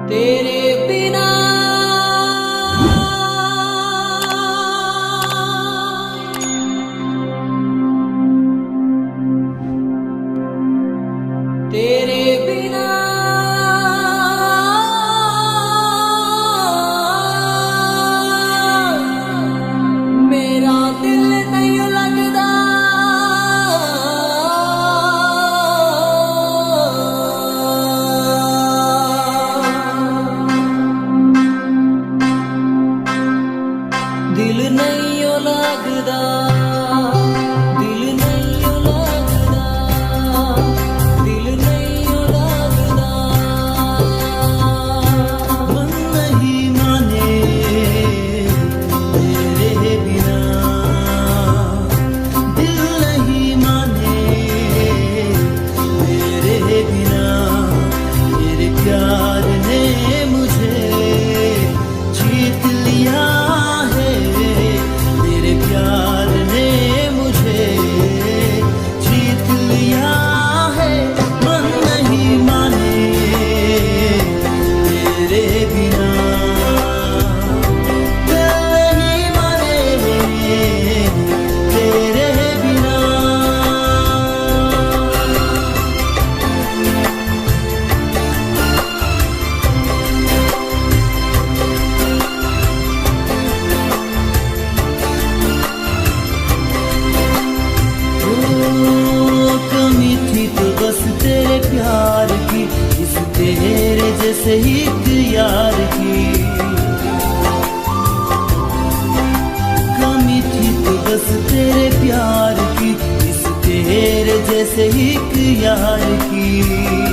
तेरे बिना तेरे बिना मेरा दिल नहीं लगदा। दिल नहीं लगदा, दिल नहीं लगदा, दिल नहीं लगदा। मन नहीं माने तेरे बिना, दिल नहीं माने तेरे बिना। तेरे प्यार ने मुझे जीत लिया है, तेरे प्यार ने मुझे जीत लिया है। मन नहीं माने तेरे बिना, दिल नहीं माने तेरे बिना। कमी थी तो बस तेरे प्यार की, इस तेरे जैसे ही एक यार की। कमी थी तो बस तेरे प्यार की, इस तेरे जैसे ही एक यार की।